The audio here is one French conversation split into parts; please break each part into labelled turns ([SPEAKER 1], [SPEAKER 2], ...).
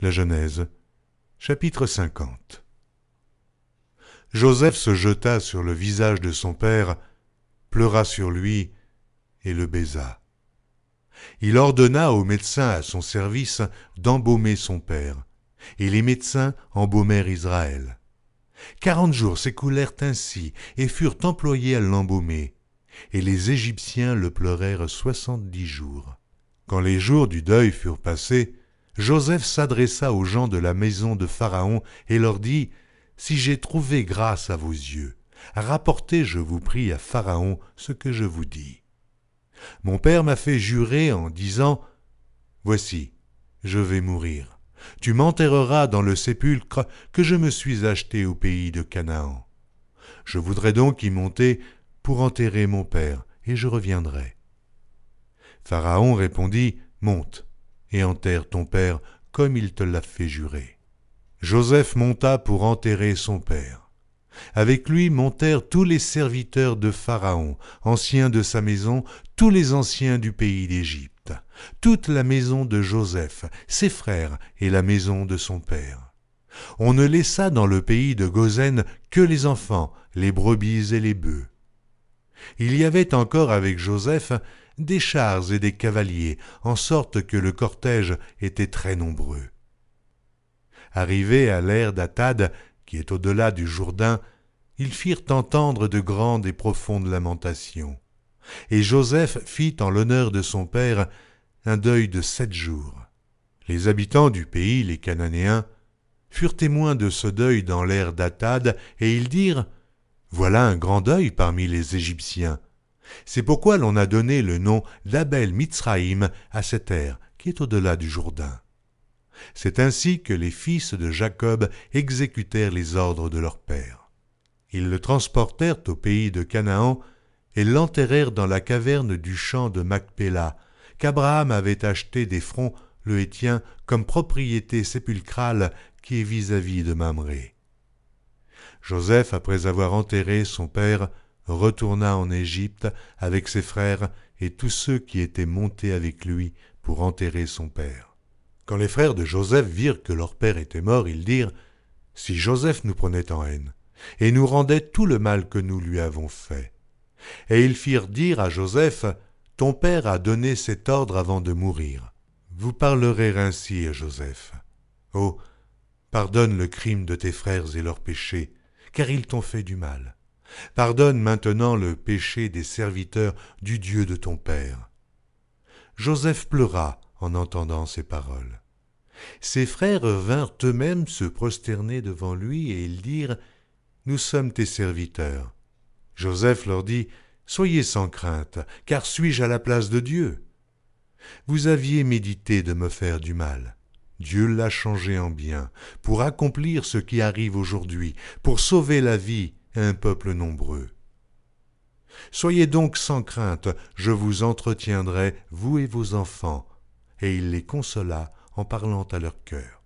[SPEAKER 1] La Genèse, chapitre 50. Joseph se jeta sur le visage de son père, pleura sur lui et le baisa. Il ordonna aux médecins à son service d'embaumer son père, et les médecins embaumèrent Israël. 40 jours s'écoulèrent ainsi et furent employés à l'embaumer, et les Égyptiens le pleurèrent 70 jours. Quand les jours du deuil furent passés, Joseph s'adressa aux gens de la maison de Pharaon et leur dit : « Si j'ai trouvé grâce à vos yeux, rapportez, je vous prie, à Pharaon ce que je vous dis. Mon père m'a fait jurer en disant : Voici, je vais mourir. Tu m'enterreras dans le sépulcre que je me suis acheté au pays de Canaan. Je voudrais donc y monter pour enterrer mon père, et je reviendrai. » Pharaon répondit : « Monte et enterre ton père comme il te l'a fait jurer. » Joseph monta pour enterrer son père. Avec lui montèrent tous les serviteurs de Pharaon, anciens de sa maison, tous les anciens du pays d'Égypte, toute la maison de Joseph, ses frères et la maison de son père. On ne laissa dans le pays de Goshen que les enfants, les brebis et les bœufs. Il y avait encore avec Joseph des chars et des cavaliers, en sorte que le cortège était très nombreux. Arrivés à l'ère d'Atad, qui est au-delà du Jourdain, ils firent entendre de grandes et profondes lamentations. Et Joseph fit en l'honneur de son père un deuil de 7 jours. Les habitants du pays, les Cananéens, furent témoins de ce deuil dans l'ère d'Atad, et ils dirent : « Voilà un grand deuil parmi les Égyptiens. » C'est pourquoi l'on a donné le nom d'Abel Mitzraïm à cette ère qui est au-delà du Jourdain. C'est ainsi que les fils de Jacob exécutèrent les ordres de leur père. Ils le transportèrent au pays de Canaan et l'enterrèrent dans la caverne du champ de Macpéla, qu'Abraham avait acheté d'Éphron le Héthien comme propriété sépulcrale qui est vis-à-vis de Mamré. Joseph, après avoir enterré son père, retourna en Égypte avec ses frères et tous ceux qui étaient montés avec lui pour enterrer son père. Quand les frères de Joseph virent que leur père était mort, ils dirent : « Si Joseph nous prenait en haine et nous rendait tout le mal que nous lui avons fait. » Et ils firent dire à Joseph : « Ton père a donné cet ordre avant de mourir. Vous parlerez ainsi à Joseph : Oh, pardonne le crime de tes frères et leurs péchés, car ils t'ont fait du mal. Pardonne maintenant le péché des serviteurs du Dieu de ton père. » Joseph pleura en entendant ces paroles. Ses frères vinrent eux-mêmes se prosterner devant lui et ils dirent : « Nous sommes tes serviteurs. » Joseph leur dit : « Soyez sans crainte, car suis-je à la place de Dieu ? Vous aviez médité de me faire du mal. Dieu l'a changé en bien, pour accomplir ce qui arrive aujourd'hui, pour sauver la vie à un peuple nombreux. Soyez donc sans crainte, je vous entretiendrai, vous et vos enfants. » Et il les consola en parlant à leur cœur.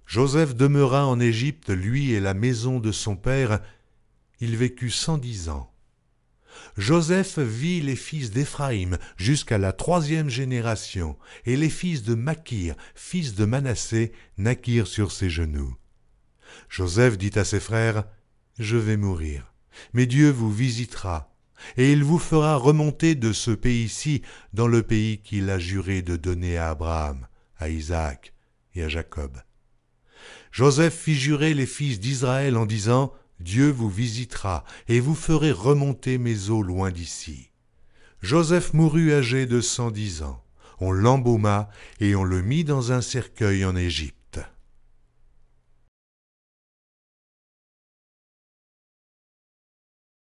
[SPEAKER 1] Joseph demeura en Égypte, lui et la maison de son père. Il vécut 110 ans. Joseph vit les fils d'Éphraïm jusqu'à la 3e génération, et les fils de Makir, fils de Manassé, naquirent sur ses genoux. Joseph dit à ses frères : « Je vais mourir, mais Dieu vous visitera, et il vous fera remonter de ce pays-ci dans le pays qu'il a juré de donner à Abraham, à Isaac et à Jacob. » Joseph fit jurer les fils d'Israël en disant : « Dieu vous visitera, et vous ferez remonter mes eaux loin d'ici. » Joseph mourut âgé de 110 ans. On l'embauma et on le mit dans un cercueil en Égypte.